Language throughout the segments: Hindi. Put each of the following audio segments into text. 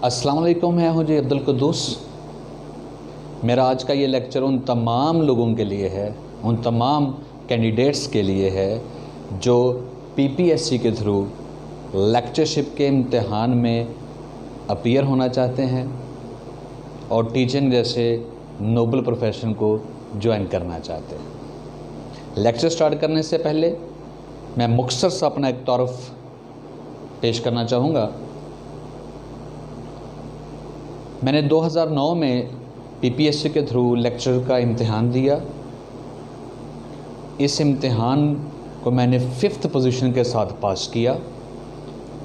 अस्सलाम वालेकुम, मैं हूं जी अब्दुल कुद्दूस। मेरा आज का ये लेक्चर उन तमाम लोगों के लिए है, उन तमाम कैंडिडेट्स के लिए है जो पीपीएससी के थ्रू लेक्चरशिप के इम्तिहान में अपीयर होना चाहते हैं और टीचिंग जैसे नोबल प्रोफेशन को ज्वाइन करना चाहते हैं। लेक्चर स्टार्ट करने से पहले मैं मुख्तसर सा अपना एक तारुफ पेश करना चाहूँगा। मैंने 2009 में पीपीएससी के थ्रू लेक्चर का इम्तिहान दिया। इस इम्तिहान को मैंने 5th पोजीशन के साथ पास किया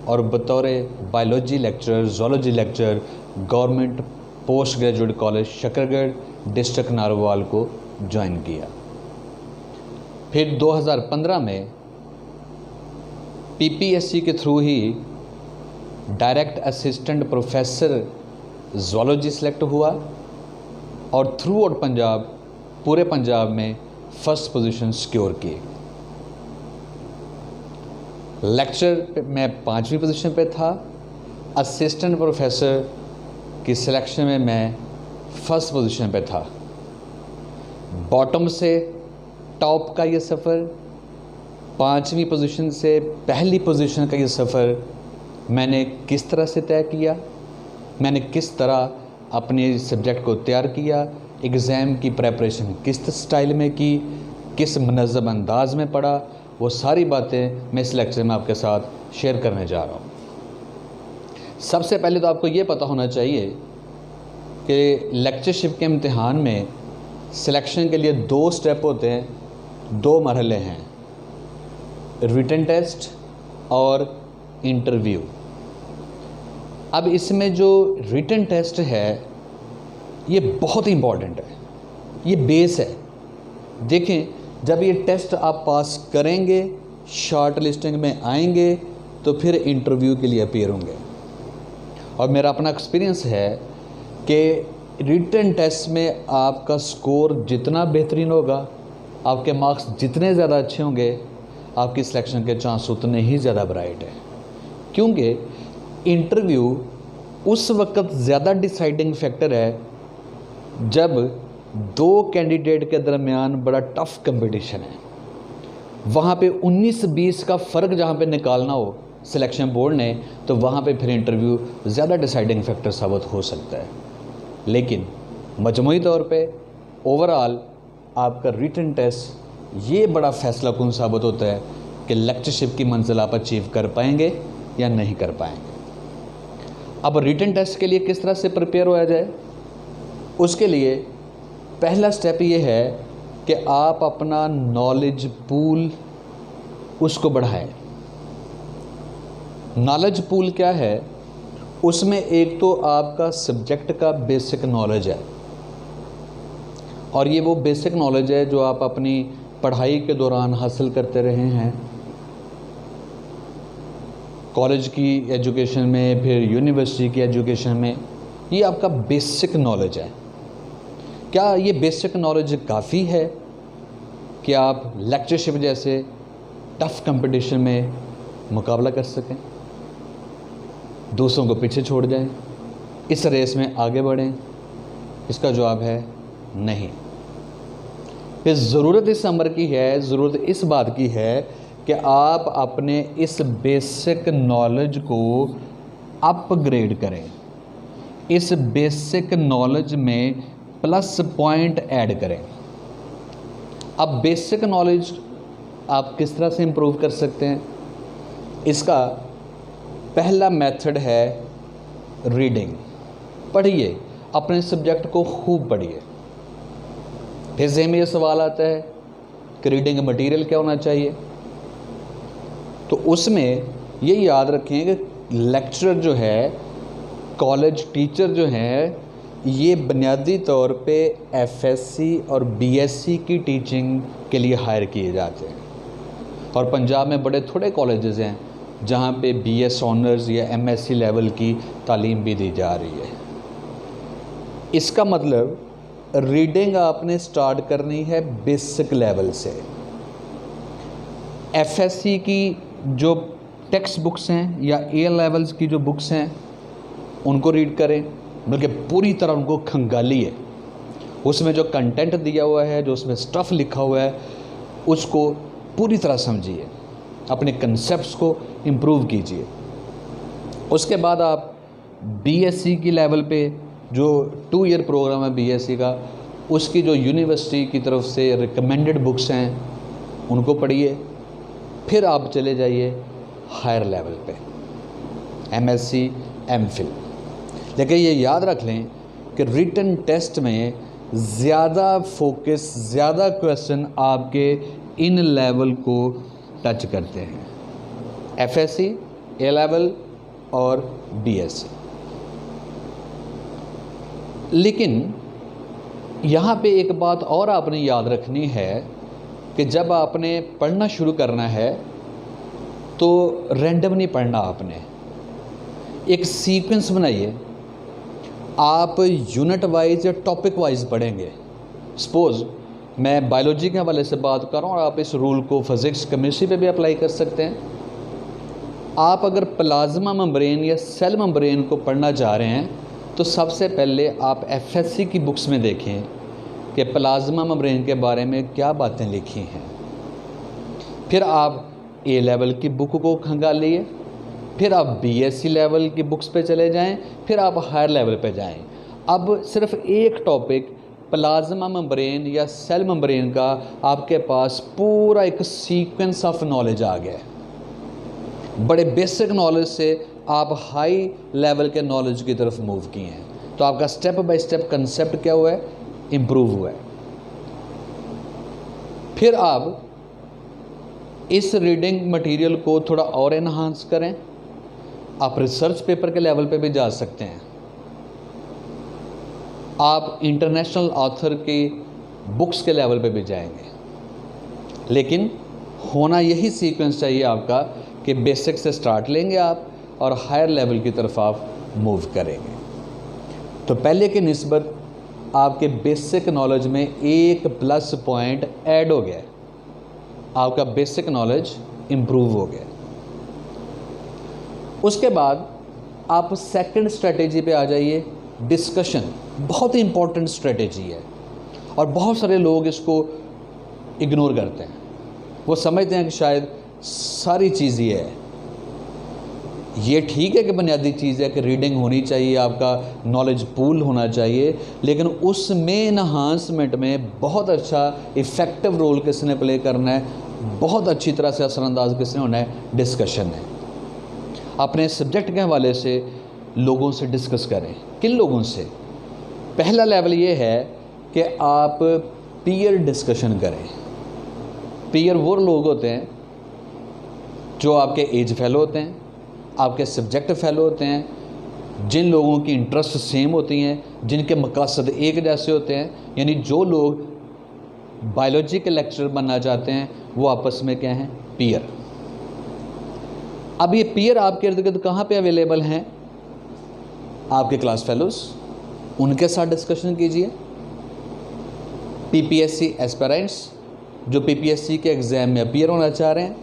और बतौर biology lecturer, zoology lecturer government post graduate college Shakargarh district Narowal को ज्वाइन किया। फिर 2015 में पीपीएससी के थ्रू ही direct assistant professor zoology select हुआ और थ्रू आउट पंजाब, पूरे पंजाब में 1st पोजीशन सिक्योर की। लेक्चर में 5वीं पोजीशन पे था। असिस्टेंट प्रोफेसर की सिलेक्शन में मैं 1st पोजीशन पे था। बॉटम से टॉप का ये सफ़र, 5वीं पोजीशन से पहली पोजीशन का ये सफ़र मैंने किस तरह से तय किया, मैंने किस तरह अपने सब्जेक्ट को तैयार किया, एग्ज़ाम की प्रेपरेशन किस स्टाइल में की, किस मुनज़्ज़म अंदाज में पढ़ा, वो सारी बातें मैं इस लेक्चर में आपके साथ शेयर करने जा रहा हूँ। सबसे पहले तो आपको ये पता होना चाहिए कि लेक्चरशिप के इम्तिहान में सिलेक्शन के लिए 2 स्टेप होते हैं, 2 मरहले हैं, रिटन टेस्ट और इंटरव्यू। अब इसमें जो रिटन टेस्ट है ये बहुत ही इम्पॉर्टेंट है, ये बेस है। देखें, जब ये टेस्ट आप पास करेंगे, शॉर्ट लिस्टिंग में आएंगे तो फिर इंटरव्यू के लिए अपीयर होंगे। और मेरा अपना एक्सपीरियंस है कि रिटन टेस्ट में आपका स्कोर जितना बेहतरीन होगा, आपके मार्क्स जितने ज़्यादा अच्छे होंगे, आपकी सिलेक्शन के चांस उतने ही ज़्यादा ब्राइट है। क्योंकि इंटरव्यू उस वक्त ज़्यादा डिसाइडिंग फैक्टर है जब 2 कैंडिडेट के दरमियान बड़ा टफ कंपटीशन है। वहाँ पे 19-20 का फ़र्क जहाँ पे निकालना हो सिलेक्शन बोर्ड ने, तो वहाँ पे फिर इंटरव्यू ज़्यादा डिसाइडिंग फैक्टर साबित हो सकता है। लेकिन मजमूई तौर पे ओवरऑल आपका रिटन टेस्ट ये बड़ा फैसला कुन साबित होता है कि लेक्चरशिप की मंजिल आप अचीव कर पाएंगे या नहीं कर पाएंगे। अब रिटन टेस्ट के लिए किस तरह से प्रिपेयर होया जाए, उसके लिए पहला स्टेप ये है कि आप अपना नॉलेज पूल उसको बढ़ाएं। नॉलेज पूल क्या है? उसमें एक तो आपका सब्जेक्ट का बेसिक नॉलेज है, और ये वो बेसिक नॉलेज है जो आप अपनी पढ़ाई के दौरान हासिल करते रहे हैं, कॉलेज की एजुकेशन में, फिर यूनिवर्सिटी की एजुकेशन में। ये आपका बेसिक नॉलेज है। क्या ये बेसिक नॉलेज काफ़ी है कि आप लेक्चरशिप जैसे टफ़ कंपटीशन में मुकाबला कर सकें, दूसरों को पीछे छोड़ जाएं, इस रेस में आगे बढ़ें? इसका जवाब है नहीं। फिर ज़रूरत इस अमर की है, ज़रूरत इस बात की है कि आप अपने इस बेसिक नॉलेज को अपग्रेड करें, इस बेसिक नॉलेज में प्लस पॉइंट ऐड करें। अब बेसिक नॉलेज आप किस तरह से इम्प्रूव कर सकते हैं? इसका पहला मेथड है रीडिंग। पढ़िए, अपने सब्जेक्ट को खूब पढ़िए। फिर ज़हन में ये सवाल आता है कि रीडिंग मटेरियल क्या होना चाहिए, तो उसमें ये याद रखें कि लेक्चरर जो है, कॉलेज टीचर जो हैं, ये बुनियादी तौर पे एफएससी और बीएससी की टीचिंग के लिए हायर किए जाते हैं। और पंजाब में बड़े थोड़े कॉलेजेस हैं जहाँ पे बीएस ऑनर्स या एमएससी लेवल की तालीम भी दी जा रही है। इसका मतलब रीडिंग आपने स्टार्ट करनी है बेसिक लेवल से। एफएससी की जो टेक्स्ट बुक्स हैं या ए लेवल्स की जो बुक्स हैं, उनको रीड करें, बल्कि पूरी तरह उनको खंगालिए। उसमें जो कंटेंट दिया हुआ है, जो उसमें स्टफ़ लिखा हुआ है, उसको पूरी तरह समझिए, अपने कंसेप्ट्स को इम्प्रूव कीजिए। उसके बाद आप बीएससी की लेवल पे जो 2 ईयर प्रोग्राम है बीएससी का, उसकी जो यूनिवर्सिटी की तरफ से रिकमेंडेड बुक्स हैं उनको पढ़िए। फिर आप चले जाइए हायर लेवल पे, एमएससी, एमफिल। लेकिन ये याद रख लें कि रिटन टेस्ट में ज़्यादा फोकस, ज़्यादा क्वेश्चन आपके इन लेवल को टच करते हैं, एफएससी, ए लेवल और बीएससी। लेकिन यहाँ पे एक बात और आपने याद रखनी है कि जब आपने पढ़ना शुरू करना है तो रैंडम नहीं पढ़ना, आपने एक सीक्वेंस बनाइए। आप यूनिट वाइज या टॉपिक वाइज पढ़ेंगे। सपोज़ मैं बायोलॉजी के हवाले से बात कर रहा हूँ और आप इस रूल को फिज़िक्स, केमिस्ट्री पे भी अप्लाई कर सकते हैं। आप अगर प्लाज्मा मेम्ब्रेन या सेल मेम्ब्रेन को पढ़ना चाह रहे हैं तो सबसे पहले आप एफएससी की बुक्स में देखें कि प्लाज्मा मेम्ब्रेन के बारे में क्या बातें लिखी हैं। फिर आप ए लेवल की बुक को खंगालिए, फिर आप बीएससी लेवल की बुक्स पे चले जाएं, फिर आप हायर लेवल पे जाएं। अब सिर्फ एक टॉपिक प्लाज्मा मेम्ब्रेन या सेल मेम्ब्रेन का आपके पास पूरा एक सीक्वेंस ऑफ नॉलेज आ गया है। बड़े बेसिक नॉलेज से आप हाई लेवल के नॉलेज की तरफ मूव किए हैं, तो आपका स्टेप बाय स्टेप कंसेप्ट क्या हुआ है, इम्प्रूव हुआ है। फिर आप इस रीडिंग मटेरियल को थोड़ा और एनहांस करें। आप रिसर्च पेपर के लेवल पे भी जा सकते हैं, आप इंटरनेशनल ऑथर की बुक्स के लेवल पे भी जाएंगे। लेकिन होना यही सीक्वेंस चाहिए आपका कि बेसिक से स्टार्ट लेंगे आप और हायर लेवल की तरफ आप मूव करेंगे। तो पहले की निस्बत आपके बेसिक नॉलेज में एक प्लस पॉइंट ऐड हो गया, आपका बेसिक नॉलेज इम्प्रूव हो गया। उसके बाद आप सेकंड स्ट्रेटेजी पे आ जाइए, डिस्कशन। बहुत ही इंपॉर्टेंट स्ट्रेटेजी है और बहुत सारे लोग इसको इग्नोर करते हैं। वो समझते हैं कि शायद सारी चीज़ ये है। ये ठीक है कि बुनियादी चीज़ है कि रीडिंग होनी चाहिए, आपका नॉलेज पूल होना चाहिए, लेकिन उसमें एनहांसमेंट में बहुत अच्छा इफ़ेक्टिव रोल किसने प्ले करना है, बहुत अच्छी तरह से असरअंदाज किसने होना है, डिस्कशन है। अपने सब्जेक्ट के हवाले से लोगों से डिस्कस करें। किन लोगों से? पहला लेवल ये है कि आप पीयर डिस्कशन करें। पीयर वो लोग होते हैं जो आपके एज फेलो होते हैं, आपके सब्जेक्ट फेलो होते हैं, जिन लोगों की इंटरेस्ट सेम होती हैं, जिनके मकसद एक जैसे होते हैं। यानी जो लोग बायोलॉजी के लेक्चरर बनना चाहते हैं वो आपस में क्या हैं, पीयर। अब ये पीयर आपके इर्द गिर्द कहाँ पे अवेलेबल हैं? आपके क्लास फेलोज़, उनके साथ डिस्कशन कीजिए। पीपीएससी एस्पिरेंट्स जो पीपीएससी के एग्ज़ाम में अपीयर होना चाह रहे हैं,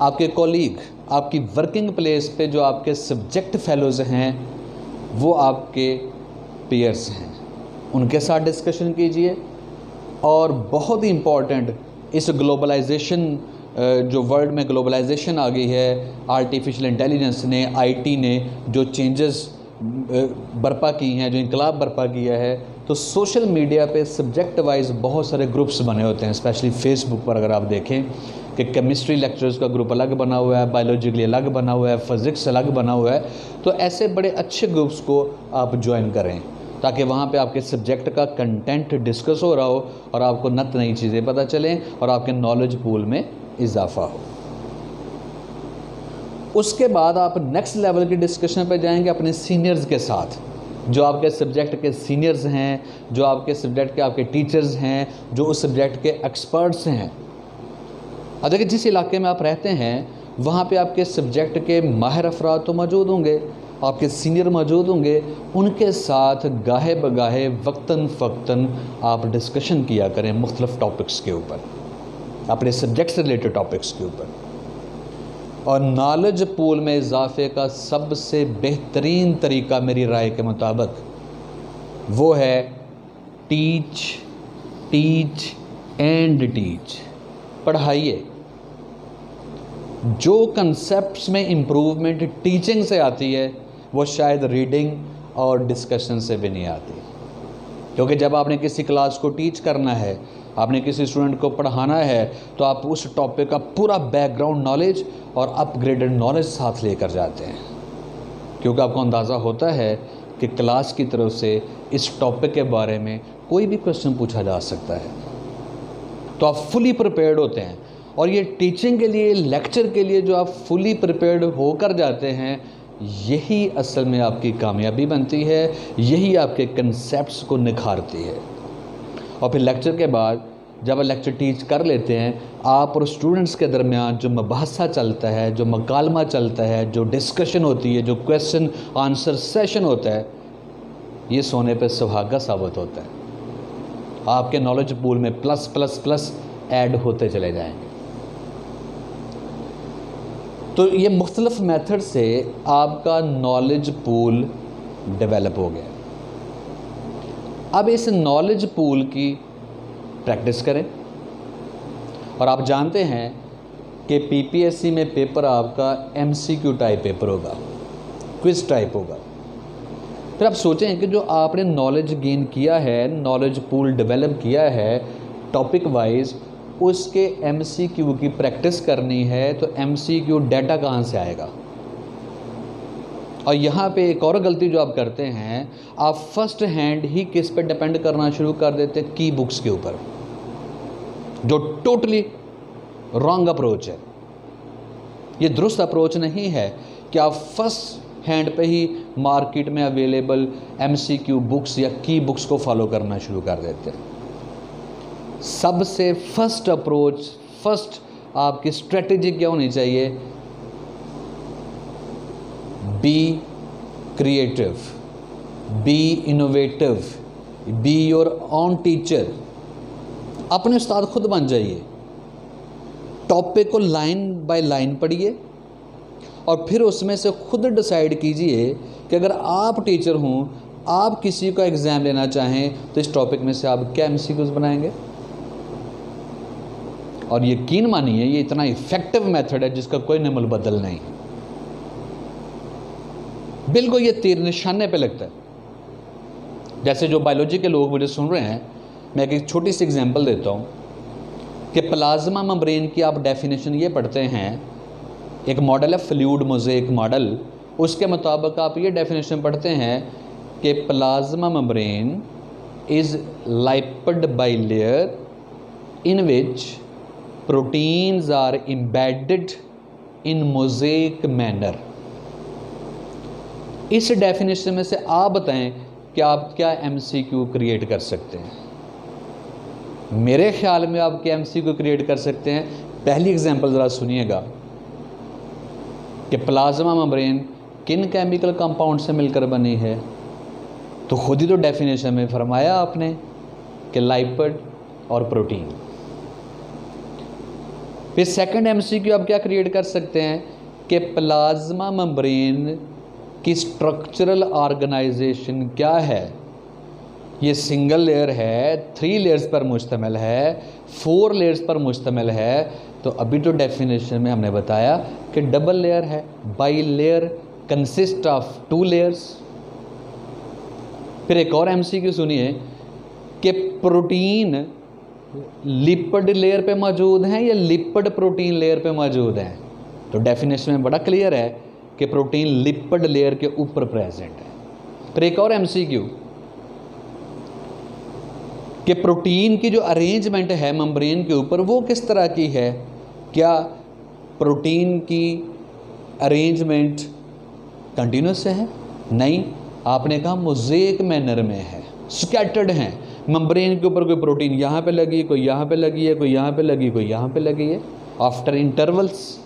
आपके कॉलीग, आपकी वर्किंग प्लेस पे जो आपके सब्जेक्ट फेलोज़ हैं वो आपके पीयर्स हैं, उनके साथ डिस्कशन कीजिए। और बहुत ही इम्पॉर्टेंट, इस ग्लोबलाइजेशन जो वर्ल्ड में ग्लोबलाइजेशन आ गई है, आर्टिफिशियल इंटेलिजेंस ने, आईटी ने जो चेंजेस बर्पा की हैं, जो इनकलाब बर्पा किया है, तो सोशल मीडिया पे सब्जेक्ट वाइज बहुत सारे ग्रुप्स बने होते हैं। स्पेशली फेसबुक पर अगर आप देखें कि केमिस्ट्री लेक्चर्स का ग्रुप अलग बना हुआ है, बायोलॉजी के लिए अलग बना हुआ है, फिज़िक्स अलग बना हुआ है। तो ऐसे बड़े अच्छे ग्रुप्स को आप ज्वाइन करें ताकि वहाँ पे आपके सब्जेक्ट का कंटेंट डिस्कस हो रहा हो और आपको नत नई चीज़ें पता चलें और आपके नॉलेज पूल में इजाफा हो। उसके बाद आप नेक्स्ट लेवल की डिस्कशन पे जाएंगे अपने सीनियर्स के साथ, जो आपके सब्जेक्ट के सीनियर्स हैं, जो आपके सब्जेक्ट के आपके टीचर्स हैं, जो उस सब्जेक्ट के एक्सपर्ट्स हैं। और देखिए, जिस इलाके में आप रहते हैं वहाँ पे आपके सब्जेक्ट के माहिर अफराद तो मौजूद होंगे, आपके सीनियर मौजूद होंगे। उनके साथ गाहे बगाहे वक्तन फ़क्तन आप डिस्कशन किया करें मुख्तलिफ़ टॉपिक्स के ऊपर, अपने सब्जेक्ट से रिलेटेड टॉपिक्स के ऊपर। और नॉलेज पूल में इजाफे का सबसे बेहतरीन तरीका मेरी राय के मुताबिक वो है टीच टीच एंड टीच। पढ़ाइए। जो कंसेप्ट्स में इम्प्रूवमेंट टीचिंग से आती है वो शायद रीडिंग और डिस्कशन से भी नहीं आती, क्योंकि जब आपने किसी क्लास को टीच करना है, आपने किसी स्टूडेंट को पढ़ाना है, तो आप उस टॉपिक का पूरा बैकग्राउंड नॉलेज और अपग्रेडेड नॉलेज साथ लेकर जाते हैं, क्योंकि आपको अंदाज़ा होता है कि क्लास की तरफ से इस टॉपिक के बारे में कोई भी क्वेश्चन पूछा जा सकता है, तो आप फुली प्रिपेयर्ड होते हैं। और ये टीचिंग के लिए, लेक्चर के लिए जो आप फुली प्रिपेयर्ड होकर जाते हैं, यही असल में आपकी कामयाबी बनती है, यही आपके कंसेप्ट्स को निखारती है। और फिर लेक्चर के बाद जब आप लेक्चर टीच कर लेते हैं, आप और स्टूडेंट्स के दरमियान जो मुबाहसा चलता है, जो मकालमा चलता है, जो डिस्कशन होती है, जो क्वेश्चन आंसर सेशन होता है, ये सोने पे सुहागा साबित होता है। आपके नॉलेज पूल में प्लस प्लस प्लस ऐड होते चले जाएंगे। तो ये मुख्तलिफ मेथड से आपका नॉलेज पूल डेवलप हो गया। अब इस नॉलेज पूल की प्रैक्टिस करें। और आप जानते हैं कि पीपीएससी में पेपर आपका एमसीक्यू टाइप पेपर होगा, क्विज टाइप होगा। फिर आप सोचें कि जो आपने नॉलेज गेन किया है, नॉलेज पूल डेवलप किया है टॉपिक वाइज, उसके एमसीक्यू की प्रैक्टिस करनी है, तो एमसीक्यू डाटा कहाँ से आएगा? और यहाँ पे एक और गलती जो आप करते हैं, आप फर्स्ट हैंड ही किस पे डिपेंड करना शुरू कर देते हैं? की बुक्स के ऊपर, जो टोटली रॉन्ग अप्रोच है। ये दुरुस्त अप्रोच नहीं है कि आप फर्स्ट हैंड पे ही मार्केट में अवेलेबल एमसीक्यू बुक्स या की बुक्स को फॉलो करना शुरू कर देते हैं। सबसे फर्स्ट अप्रोच, फर्स्ट आपकी स्ट्रेटेजी क्या होनी चाहिए? Be creative, B innovative, be your own teacher. अपने उस्ताद खुद बन जाइए। टॉपिक को लाइन बाय लाइन पढ़िए और फिर उसमें से खुद डिसाइड कीजिए कि अगर आप टीचर हों, आप किसी का एग्ज़ाम लेना चाहें, तो इस टॉपिक में से आप क्या एमसीक्यूज़ बनाएंगे। और यकीन मानिए ये इतना इफ़ेक्टिव मेथड है जिसका कोई नमूल बदल नहीं। बिल्कुल ये तीर निशाने पे लगता है। जैसे जो बायोलॉजी के लोग मुझे सुन रहे हैं, मैं एक छोटी सी एग्जांपल देता हूँ कि प्लाज्मा मेम्ब्रेन की आप डेफिनेशन ये पढ़ते हैं, एक मॉडल है फ्लूइड मोज़ेक मॉडल, उसके मुताबिक आप ये डेफिनेशन पढ़ते हैं कि plasma membrane is lipid bilayer in which proteins are embedded in mosaic manner. इस डेफिनेशन में से आप बताएं कि आप क्या एमसीक्यू क्रिएट कर सकते हैं। मेरे ख्याल में आप क्या एमसीक्यू क्रिएट कर सकते हैं। पहली एग्जांपल ज़रा सुनिएगा कि प्लाज्मा मेम्ब्रेन किन केमिकल कंपाउंड से मिलकर बनी है, तो खुद ही तो डेफिनेशन में फरमाया आपने कि लाइपिड और प्रोटीन। फिर सेकंड एमसीक्यू आप क्या क्रिएट कर सकते हैं कि प्लाज्मा मेम्ब्रेन की स्ट्रक्चरल ऑर्गेनाइजेशन क्या है। ये सिंगल लेयर है, 3 लेयर्स पर मुश्तमिल है, 4 लेयर्स पर मुश्तमिल है। तो अभी तो डेफिनेशन में हमने बताया कि डबल लेयर है, by layer consist of 2 layers. फिर एक और एमसीक्यू सुनिए कि प्रोटीन लिपिड लेयर पे मौजूद हैं या लिपिड प्रोटीन लेयर पे मौजूद हैं। तो डेफिनेशन में बड़ा क्लियर है कि प्रोटीन लिपिड लेयर के ऊपर प्रेजेंट है। फिर एक और एमसीक्यू कि प्रोटीन की जो अरेंजमेंट है मेम्ब्रेन के ऊपर वो किस तरह की है। क्या प्रोटीन की अरेंजमेंट कंटिन्यूस है? नहीं, आपने कहा मोज़ेक मैनर में है, स्कैटर्ड हैं। मेम्ब्रेन के ऊपर कोई प्रोटीन यहाँ पे लगी, कोई यहाँ पे लगी है, कोई यहाँ पे लगी, कोई यहाँ पे लगी है, आफ्टर इंटरवल्स।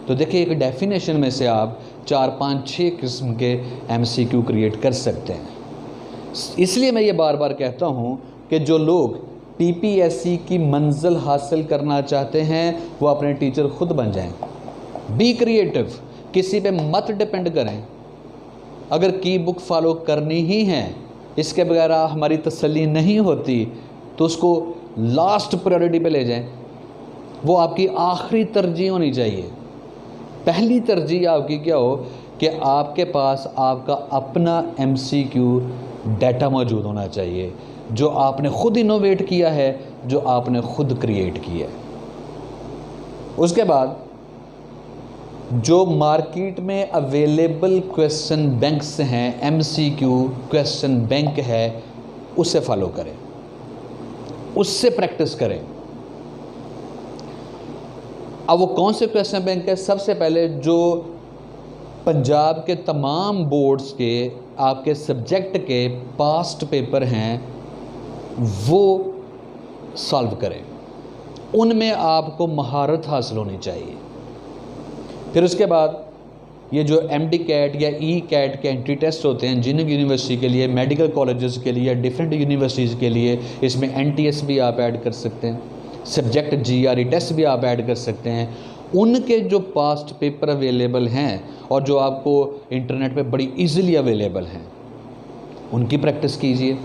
तो देखिए एक डेफिनेशन में से आप 4, 5, 6 किस्म के एमसीक्यू क्रिएट कर सकते हैं। इसलिए मैं ये बार बार कहता हूँ कि जो लोग पीपीएससी की मंजिल हासिल करना चाहते हैं वो अपने टीचर खुद बन जाएं। बी क्रिएटिव, किसी पे मत डिपेंड करें। अगर की बुक फॉलो करनी ही है, इसके बगैर हमारी तसल्ली नहीं होती, तो उसको लास्ट प्रायोरिटी पे ले जाएं। वो आपकी आखिरी तरजीह होनी चाहिए। पहली तरजीह आपकी क्या हो कि आपके पास आपका अपना MCQ डाटा मौजूद होना चाहिए, जो आपने खुद इनोवेट किया है, जो आपने खुद क्रिएट किया है। उसके बाद जो मार्केट में अवेलेबल क्वेश्चन बैंक्स हैं, MCQ क्वेश्चन बैंक है, उसे फॉलो करें, उससे प्रैक्टिस करें। अब वो कौन से क्वेश्चन बैंक है? सबसे पहले जो पंजाब के तमाम बोर्ड्स के आपके सब्जेक्ट के पास्ट पेपर हैं, वो सॉल्व करें, उनमें आपको महारत हासिल होनी चाहिए। फिर उसके बाद ये जो MD कैट या E-कैट के एंट्री टेस्ट होते हैं इंजीनियरिंग यूनिवर्सिटी के लिए, मेडिकल कॉलेजेस के लिए, डिफरेंट यूनिवर्सिटीज़ के लिए, इसमें NTS भी आप ऐड कर सकते हैं, सब्जेक्ट GRE टेस्ट भी आप ऐड कर सकते हैं। उनके जो पास्ट पेपर अवेलेबल हैं और जो आपको इंटरनेट पे बड़ी इजीली अवेलेबल हैं, उनकी प्रैक्टिस कीजिए।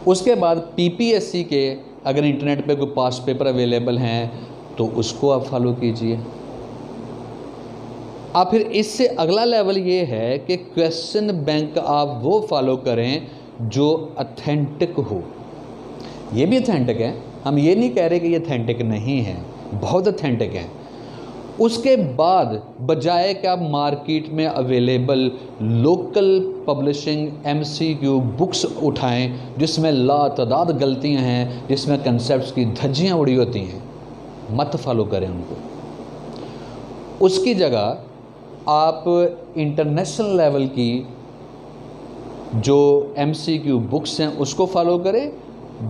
उसके बाद PPSC के अगर इंटरनेट पे कोई पास्ट पेपर अवेलेबल हैं तो उसको आप फॉलो कीजिए। अब फिर इससे अगला लेवल ये है कि क्वेश्चन बैंक आप वो फॉलो करें जो अथेंटिक हो। ये भी अथेंटिक है, हम ये नहीं कह रहे कि ये अथेंटिक नहीं है, बहुत अथेंटिक है। उसके बाद बजाय कि आप मार्केट में available local publishing MCQ books उठाएं जिसमें लातादाद गलतियां हैं, जिसमें कंसेप्ट्स की धज्जियां उड़ी होती हैं, मत फॉलो करें उनको। उसकी जगह आप इंटरनेशनल लेवल की जो MCQ बुक्स हैं उसको फॉलो करें,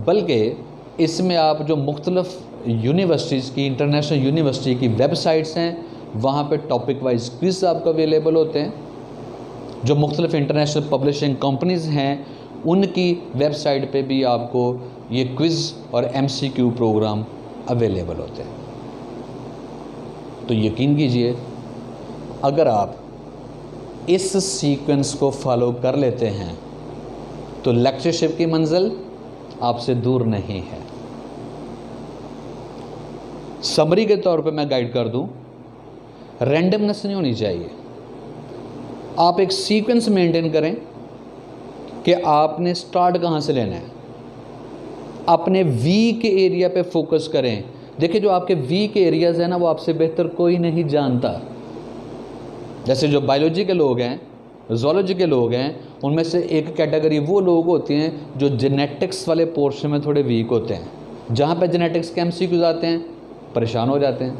बल्कि इसमें आप जो मुख्तलिफ यूनिवर्सिटीज़ की, इंटरनेशनल यूनिवर्सिटी की वेबसाइट्स हैं, वहाँ पे टॉपिक वाइज क्विज़ आपको अवेलेबल होते हैं। जो मुख्तलिफ इंटरनेशनल पब्लिशिंग कंपनीज़ हैं उनकी वेबसाइट पे भी आपको ये क्विज़ और MCQ प्रोग्राम अवेलेबल होते हैं। तो यकीन कीजिए, अगर आप इस सीक्वेंस को फॉलो कर लेते हैं तो लेक्चरशिप की मंजिल आपसे दूर नहीं है। समरी के तौर पे मैं गाइड कर दूं, रैंडमनेस नहीं होनी चाहिए। आप एक सीक्वेंस मेंटेन करें कि आपने स्टार्ट कहां से लेना है, अपने वीक एरिया पे फोकस करें। देखिए, जो आपके वीक एरियाज़ हैं ना, वो आपसे बेहतर कोई नहीं जानता। जैसे जो बायोलॉजी के लोग हैं, ज़ूलॉजी के लोग हैं, उनमें से एक कैटेगरी वो लोग होते हैं जो जेनेटिक्स वाले पोर्शन में थोड़े वीक होते हैं। जहाँ पे जेनेटिक्स के MCQs आते हैं, परेशान हो जाते हैं।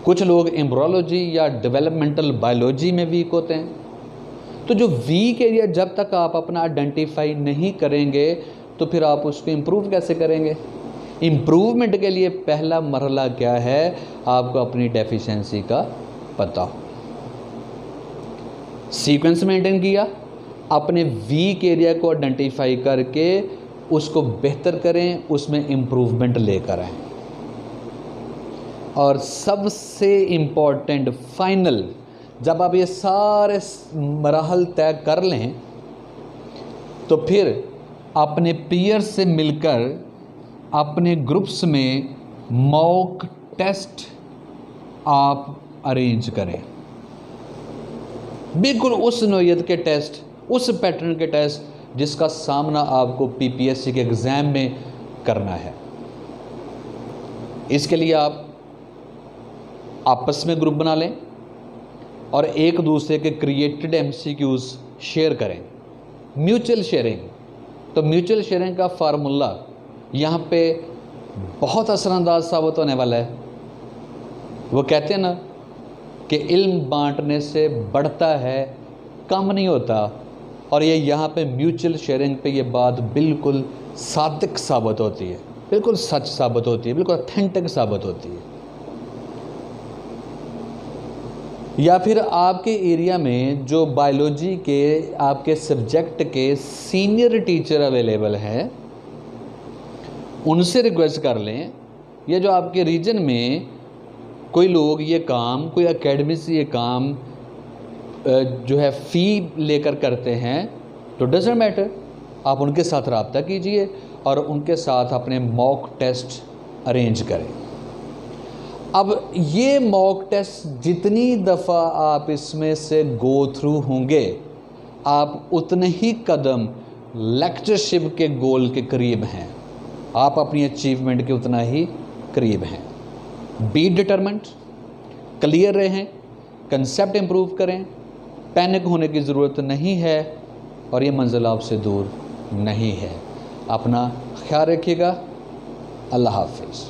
कुछ लोग एम्ब्रियोलॉजी या डेवलपमेंटल बायोलॉजी में वीक होते हैं। तो जो वीक एरिया जब तक आप अपना आइडेंटिफाई नहीं करेंगे तो फिर आप उसको इम्प्रूव कैसे करेंगे? इम्प्रूवमेंट के लिए पहला मरहला क्या है? आपको अपनी डेफिशिएंसी का पता हो। सीक्वेंस मेंटेन किया, अपने वीक एरिया को आइडेंटिफाई करके उसको बेहतर करें, उसमें इम्प्रूवमेंट लेकर आएँ। और सबसे इम्पोर्टेंट फाइनल, जब आप ये सारे मराहल तय कर लें तो फिर अपने पीयर से मिलकर अपने ग्रुप्स में मॉक टेस्ट आप अरेंज करें। बिल्कुल उस नौइयत के टेस्ट, उस पैटर्न के टेस्ट जिसका सामना आपको PPSC के एग्ज़ाम में करना है। इसके लिए आप आपस में ग्रुप बना लें और एक दूसरे के क्रिएटेड MCQs शेयर करें, म्यूचुअल शेयरिंग। तो म्यूचुअल शेयरिंग का फार्मूला यहाँ पे बहुत असरअंदाज साबित होने वाला है। वो कहते हैं ना कि इल्म बांटने से बढ़ता है, कम नहीं होता। और ये यहाँ पे म्यूचुअल शेयरिंग पे ये बात बिल्कुल सादिक साबित होती है, बिल्कुल सच साबित होती है, बिल्कुल ऑथेंटिक साबित होती है। या फिर आपके एरिया में जो बायोलॉजी के आपके सब्जेक्ट के सीनियर टीचर अवेलेबल हैं, उनसे रिक्वेस्ट कर लें, या जो आपके रीजन में कोई लोग ये काम, कोई एकेडमी से ये काम जो है फ़ी लेकर करते हैं, तो डज़ंट मैटर, आप उनके साथ रब्ता कीजिए और उनके साथ अपने मॉक टेस्ट अरेंज करें। अब ये मॉक टेस्ट जितनी दफ़ा आप इसमें से गो थ्रू होंगे, आप उतने ही कदम लेक्चरशिप के गोल के करीब हैं, आप अपनी अचीवमेंट के उतना ही करीब हैं। बी डिटरमेंट, क्लियर रहें, कंसेप्ट इम्प्रूव करें, पैनिक होने की ज़रूरत नहीं है और ये मंजिल आपसे दूर नहीं है। अपना ख्याल रखिएगा। अल्लाह हाफिज़।